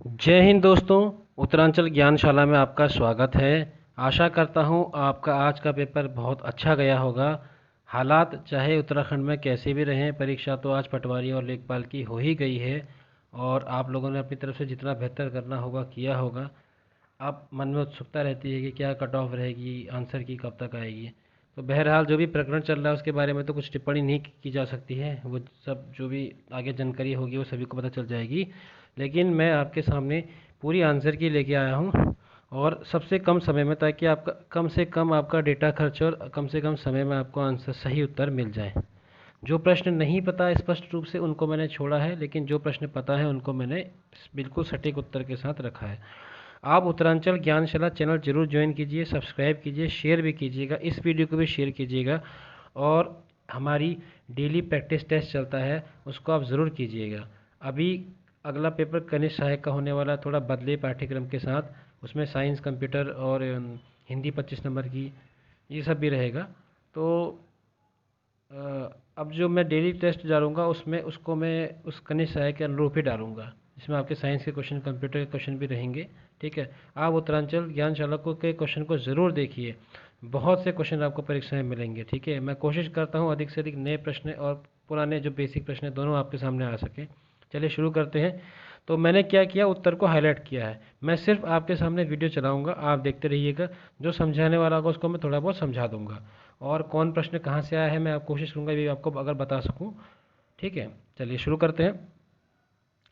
जय हिंद दोस्तों। उत्तरांचल ज्ञानशाला में आपका स्वागत है। आशा करता हूँ आपका आज का पेपर बहुत अच्छा गया होगा। हालात चाहे उत्तराखंड में कैसे भी रहें, परीक्षा तो आज पटवारी और लेखपाल की हो ही गई है और आप लोगों ने अपनी तरफ से जितना बेहतर करना होगा किया होगा। अब मन में उत्सुकता रहती है कि क्या कट ऑफ रहेगी, आंसर की कब तक आएगी। तो बहरहाल जो भी प्रकरण चल रहा है उसके बारे में तो कुछ टिप्पणी नहीं की जा सकती है, वो सब जो भी आगे जानकारी होगी वो सभी को पता चल जाएगी। लेकिन मैं आपके सामने पूरी आंसर की लेके आया हूँ और सबसे कम समय में, ताकि आपका कम से कम आपका डेटा खर्च और कम से कम समय में आपको आंसर सही उत्तर मिल जाए। जो प्रश्न नहीं पता स्पष्ट रूप से उनको मैंने छोड़ा है, लेकिन जो प्रश्न पता है उनको मैंने बिल्कुल सटीक उत्तर के साथ रखा है। आप उत्तरांचल ज्ञानशाला चैनल जरूर ज्वाइन कीजिए, सब्सक्राइब कीजिए, शेयर भी कीजिएगा, इस वीडियो को भी शेयर कीजिएगा और हमारी डेली प्रैक्टिस टेस्ट चलता है उसको आप ज़रूर कीजिएगा। अभी अगला पेपर कनिष्ठ सहायक का होने वाला, थोड़ा बदले पाठ्यक्रम के साथ। उसमें साइंस, कंप्यूटर और हिंदी 25 नंबर की, ये सब भी रहेगा। तो अब जो मैं डेली टेस्ट डालूंगा उसमें उसको मैं उस कनिष्ठ सहायक के अनुरूप ही डालूंगा, जिसमें आपके साइंस के क्वेश्चन, कंप्यूटर के क्वेश्चन भी रहेंगे। ठीक है, आप उत्तरांचल ज्ञानशाला को के क्वेश्चन को ज़रूर देखिए, बहुत से क्वेश्चन आपको परीक्षा में मिलेंगे। ठीक है, मैं कोशिश करता हूँ अधिक से अधिक नए प्रश्न और पुराने जो बेसिक प्रश्न हैं दोनों आपके सामने आ सके। चलिए शुरू करते हैं। तो मैंने क्या किया, उत्तर को हाईलाइट किया है। मैं सिर्फ आपके सामने वीडियो चलाऊंगा, आप देखते रहिएगा। जो समझाने वाला होगा उसको मैं थोड़ा बहुत समझा दूंगा और कौन प्रश्न कहाँ से आया है मैं आप कोशिश करूँगा ये आपको अगर बता सकूँ। ठीक है, चलिए शुरू करते हैं।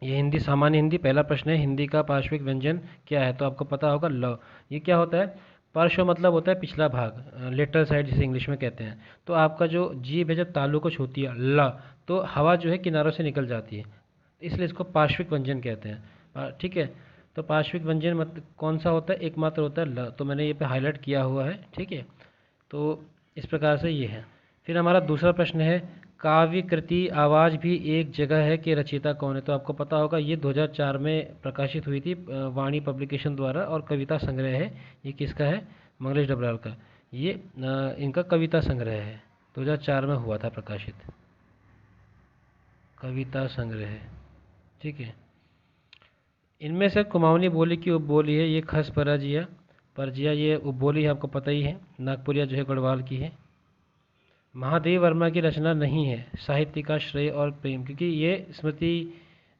ये हिंदी, सामान्य हिंदी, पहला प्रश्न है, हिंदी का पार्श्विक व्यंजन क्या है? तो आपको पता होगा ल। ये क्या होता है? पार्श्व मतलब होता है पिछला भाग, लेटरल साइड जिसे इंग्लिश में कहते हैं। तो आपका जो जीभ है जब तालु को छूती है ल, तो हवा जो है किनारों से निकल जाती है, इसलिए इसको पार्श्विक व्यंजन कहते हैं। ठीक है, तो पार्श्विक व्यंजन मतलब कौन सा होता है? एकमात्र होता है ल। तो मैंने ये पे हाईलाइट किया हुआ है। ठीक है, तो इस प्रकार से ये है। फिर हमारा दूसरा प्रश्न है, काव्य कृति आवाज़ भी एक जगह है के रचयिता कौन है? तो आपको पता होगा ये 2004 में प्रकाशित हुई थी वाणी पब्लिकेशन द्वारा और कविता संग्रह है। ये किसका है? मंगलेश डबराल का। ये इनका कविता संग्रह है, 2004 में हुआ था प्रकाशित, कविता संग्रह है। ठीक है, इनमें से कुमाऊनी बोली की उपबोली है, ये खस परजिया। परजिया ये उपबोली है, आपको पता ही है। नागपुरिया जो है गढ़वाल की है। महादेव वर्मा की रचना नहीं है, साहित्य का श्रेय और प्रेम, क्योंकि ये स्मृति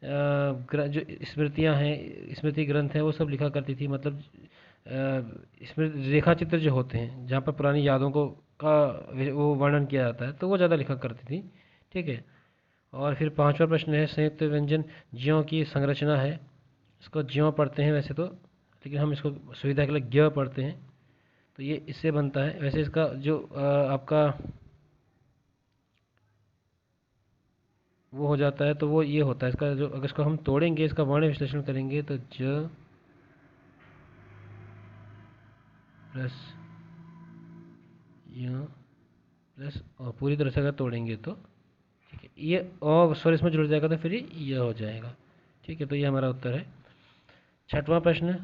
जो स्मृतियाँ हैं, स्मृति ग्रंथ हैं, वो सब लिखा करती थी। मतलब स्मृति रेखा चित्र जो होते हैं जहाँ पर पुरानी यादों को का वो वर्णन किया जाता है, तो वो ज़्यादा लिखा करती थी। ठीक है, और फिर पांचवा प्रश्न है, संयुक्त व्यंजन ज्यों की संरचना है। इसको ज्यों पढ़ते हैं वैसे तो, लेकिन हम इसको सुविधा के लिए ज्ञ पढ़ते हैं। तो ये इससे बनता है। वैसे इसका जो आपका वो हो जाता है तो वो ये होता है, इसका जो अगर इसको हम तोड़ेंगे, इसका वर्ण विश्लेषण करेंगे तो ज प्लस य प्लस, और पूरी तरह से अगर तोड़ेंगे तो ठीक है, ये और स्वर इसमें जुड़ जाएगा तो फिर ये हो जाएगा। ठीक है, तो ये हमारा उत्तर है। छठवां प्रश्न,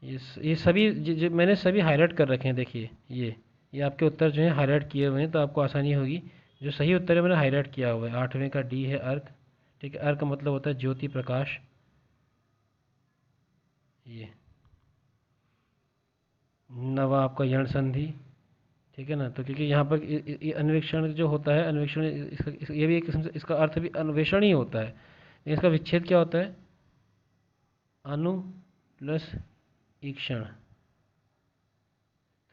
ये सभी मैंने सभी हाईलाइट कर रखे हैं। देखिए ये आपके उत्तर जो है हाईलाइट किए हुए हैं, तो आपको आसानी होगी। जो सही उत्तर है मैंने हाईलाइट किया हुआ है। आठवें का डी है अर्क। ठीक है, अर्क मतलब होता है ज्योति प्रकाश। ये नवा आपका यण संधि। ठीक है ना, तो क्योंकि यहाँ पर ये अन्वेषण जो होता है, अन्वेषण ये भी एक किस्म से इसका अर्थ भी अन्वेषण ही होता है, लेकिन इसका विच्छेद क्या होता है? अनु प्लस ईक्षण।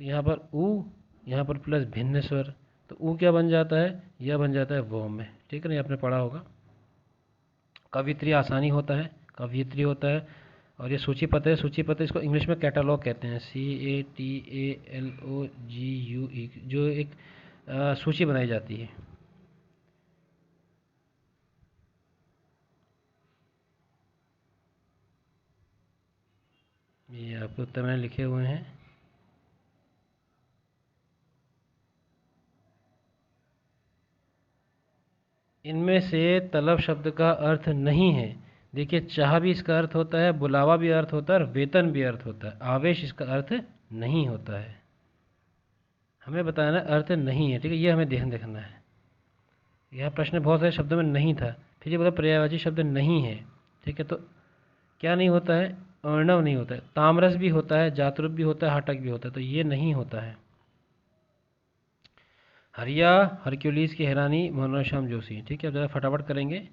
तो यहाँ पर ऊ, यहाँ पर प्लस भिन्न स्वर, तो ऊ क्या बन जाता है? यह बन जाता है वो में। ठीक है ना, ये आपने पढ़ा होगा। कवित्री आसानी होता है, कवियत्री होता है। और ये सूचीपत्र है, सूचीपत्र इसको इंग्लिश में कैटलॉग कहते हैं, CATALOGUE, जो एक सूची बनाई जाती है। ये आपके उत्तर मैंने लिखे हुए हैं। इनमें से तलब शब्द का अर्थ नहीं है। देखिए, चाह भी इसका अर्थ होता है, बुलावा भी अर्थ होता है और वेतन भी अर्थ होता है। आवेश इसका अर्थ नहीं होता है। हमें बताना अर्थ नहीं है। ठीक है, ये हमें ध्यान रखना है। यह प्रश्न बहुत सारे शब्दों में नहीं था, फिर ये बोला पर्यायवाची शब्द नहीं है। ठीक है, तो क्या नहीं होता है? अर्णव नहीं होता है। तामरस भी होता है, जातरूप भी होता है, हाटक भी होता है, तो ये नहीं होता है। हरिया हरक्यूलिस की हैरानी मनोज श्याम जोशी। ठीक है, अब ज़रा फटाफट करेंगे।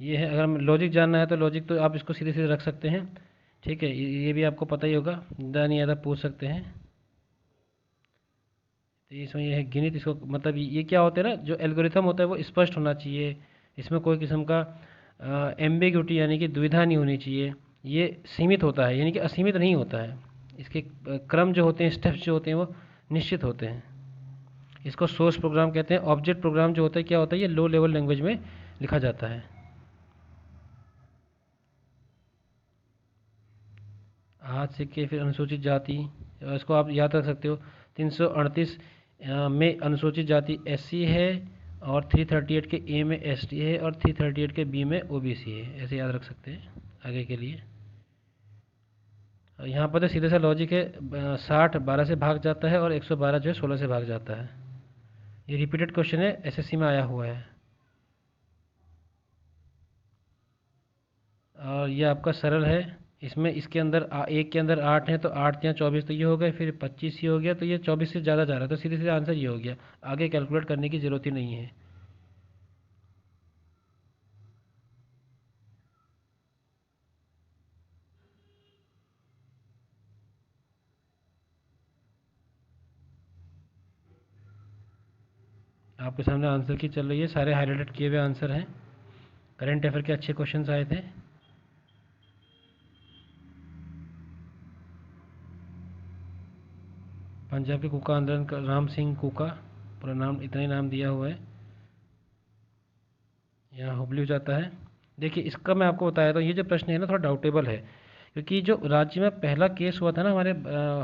ये है, अगर लॉजिक जानना है तो लॉजिक तो आप इसको सीधे सीधे रख सकते हैं। ठीक है, ये भी आपको पता ही होगा, ज़्यादा नहीं ज़्यादा पूछ सकते हैं। तो इसमें ये है गिनित, इसको मतलब ये क्या होता है ना, जो एल्गोरिथम होता है वो स्पष्ट होना चाहिए, इसमें कोई किस्म का एम्बिग्यूटी यानी कि दुविधा नहीं होनी चाहिए। ये सीमित होता है, यानी कि असीमित नहीं होता है। इसके क्रम जो होते हैं, स्टेप्स जो होते हैं वो निश्चित होते हैं। इसको सोर्स प्रोग्राम कहते हैं। ऑब्जेक्ट प्रोग्राम जो होता है क्या होता है, ये लो लेवल लैंग्वेज में लिखा जाता है। हाथ से के फिर अनुसूचित जाति, इसको आप याद रख सकते हो। 338 में अनुसूचित जाति एससी है, और 338 के ए में एसटी है, और 338 के बी में ओबीसी है। ऐसे याद रख सकते हैं आगे के लिए। यहाँ पर तो सीधे सा लॉजिक है, 60 12 से भाग जाता है, और 112 जो है 16 से भाग जाता है। ये रिपीटेड क्वेश्चन है, एसएससी में आया हुआ है। और ये आपका सरल है। इसमें इसके अंदर एक के अंदर 8 है, तो 8 या 24 तो ये हो गए, फिर 25 ये हो गया, तो ये 24 से ज़्यादा जा रहा है, तो सीधे सीधे आंसर ये हो गया। आगे कैलकुलेट करने की ज़रूरत ही नहीं है। आपके सामने आंसर की चल रही है, सारे हाईलाइटेड किए हुए आंसर हैं। करंट अफेयर के अच्छे क्वेश्चंस आए थे। पंजाब के कुका आंदोलन का राम सिंह कुका, पूरा नाम इतना ही नाम दिया हुआ है। यहाँ हुबली हो जाता है। देखिए, इसका मैं आपको बताया था, ये जो प्रश्न है ना थोड़ा डाउटेबल है, क्योंकि जो राज्य में पहला केस हुआ था ना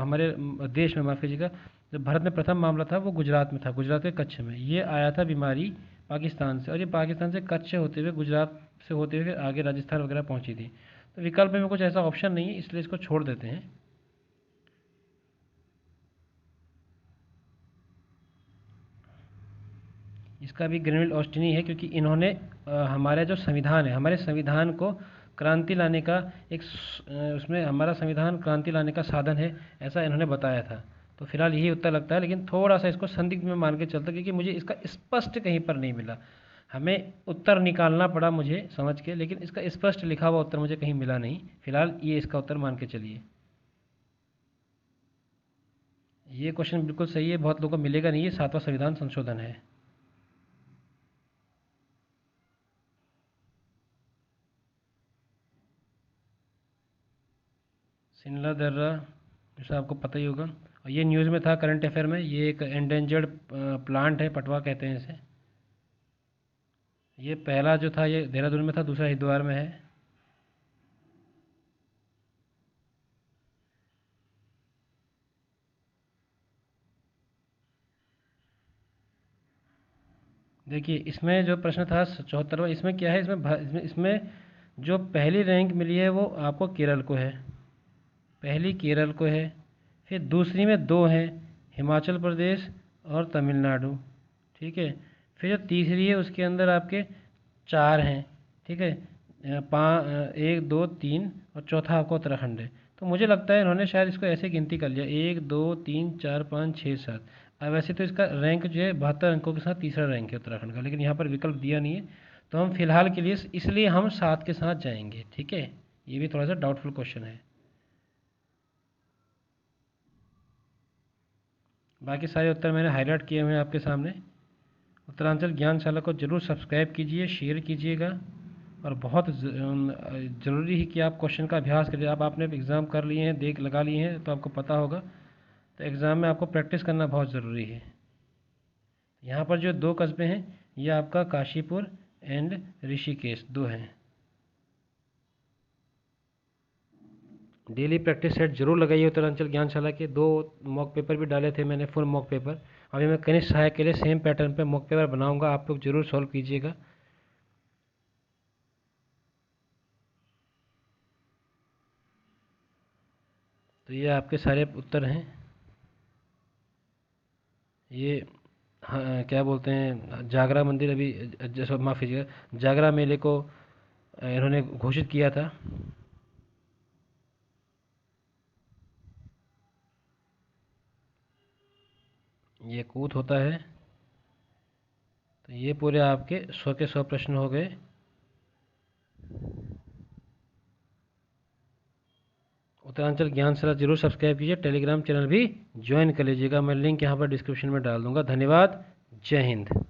हमारे देश में, माफ़ कीजिएगा, जो भारत में प्रथम मामला था वो गुजरात में था, गुजरात के कच्छ में। ये आया था बीमारी पाकिस्तान से, और ये पाकिस्तान से कच्छ से होते हुए गुजरात से होते हुए आगे राजस्थान वगैरह पहुंची थी। तो विकल्प में कुछ ऐसा ऑप्शन नहीं है, इसलिए इसको छोड़ देते हैं। इसका भी ग्रेनविल ऑस्टिनी है, क्योंकि इन्होंने हमारा जो संविधान है, हमारे संविधान को क्रांति लाने का उसमें हमारा संविधान क्रांति लाने का साधन है, ऐसा इन्होंने बताया था। तो फिलहाल यही उत्तर लगता है, लेकिन थोड़ा सा इसको संदिग्ध में मान के चलता, क्योंकि मुझे इसका स्पष्ट कहीं पर नहीं मिला। हमें उत्तर निकालना पड़ा मुझे समझ के, लेकिन इसका स्पष्ट लिखा हुआ उत्तर मुझे कहीं मिला नहीं। फिलहाल ये इसका उत्तर मान के चलिए। ये क्वेश्चन बिल्कुल सही है, बहुत लोगों को मिलेगा नहीं, ये 7वां संविधान संशोधन है। सिनला दर्रा, जैसा आपको पता ही होगा, और ये न्यूज़ में था करंट अफेयर में। ये एक एंडेंजर्ड प्लांट है, पटवा कहते हैं इसे। ये पहला जो था ये देहरादून में था, दूसरा हरिद्वार में है। देखिए, इसमें जो प्रश्न था 74वां, इसमें क्या है, इसमें जो पहली रैंक मिली है वो आपको केरल को है, पहली केरल को है। फिर दूसरी में दो हैं, हिमाचल प्रदेश और तमिलनाडु। ठीक है, फिर जो तीसरी है उसके अंदर आपके चार हैं। ठीक है, एक दो तीन, और चौथा आपका उत्तराखंड है। तो मुझे लगता है इन्होंने शायद इसको ऐसे गिनती कर लिया, 1 2 3 4 5 6 7। अब वैसे तो इसका रैंक जो है 72 अंकों के साथ तीसरा रैंक है उत्तराखंड का, लेकिन यहाँ पर विकल्प दिया नहीं है, तो हम फिलहाल के लिए इसलिए हम 7 के साथ जाएंगे। ठीक है, ये भी थोड़ा सा डाउटफुल क्वेश्चन है। बाकी सारे उत्तर मैंने हाईलाइट किए हुए हैं आपके सामने। उत्तरांचल ज्ञानशाला को जरूर सब्सक्राइब कीजिए, शेयर कीजिएगा, और बहुत ज़रूरी है कि आप क्वेश्चन का अभ्यास करिए। आप आपने एग्ज़ाम कर लिए हैं, देख लगा लिए हैं, तो आपको पता होगा, तो एग्ज़ाम में आपको प्रैक्टिस करना बहुत ज़रूरी है। यहाँ पर जो दो कस्बे हैं, ये आपका काशीपुर एंड ऋषिकेश दो हैं। डेली प्रैक्टिस सेट जरूर लगाइए। उत्तरांचल ज्ञानशाला के दो मॉक पेपर भी डाले थे मैंने, फुल मॉक पेपर। अभी मैं कनिष्ठ सहायक के लिए सेम पैटर्न पे मॉक पेपर बनाऊंगा, आप लोग जरूर सॉल्व कीजिएगा। तो ये आपके सारे उत्तर हैं। ये हाँ, क्या बोलते हैं, जागरा मंदिर अभी, जैसा माफ़ कीजिएगा, जागरा मेले को इन्होंने घोषित किया था। ये कूद होता है। तो ये पूरे आपके 100 के 100 प्रश्न हो गए। उत्तरांचल ज्ञानशाला जरूर सब्सक्राइब कीजिए, टेलीग्राम चैनल भी ज्वाइन कर लीजिएगा। मैं लिंक यहाँ पर डिस्क्रिप्शन में डाल दूंगा। धन्यवाद। जय हिंद।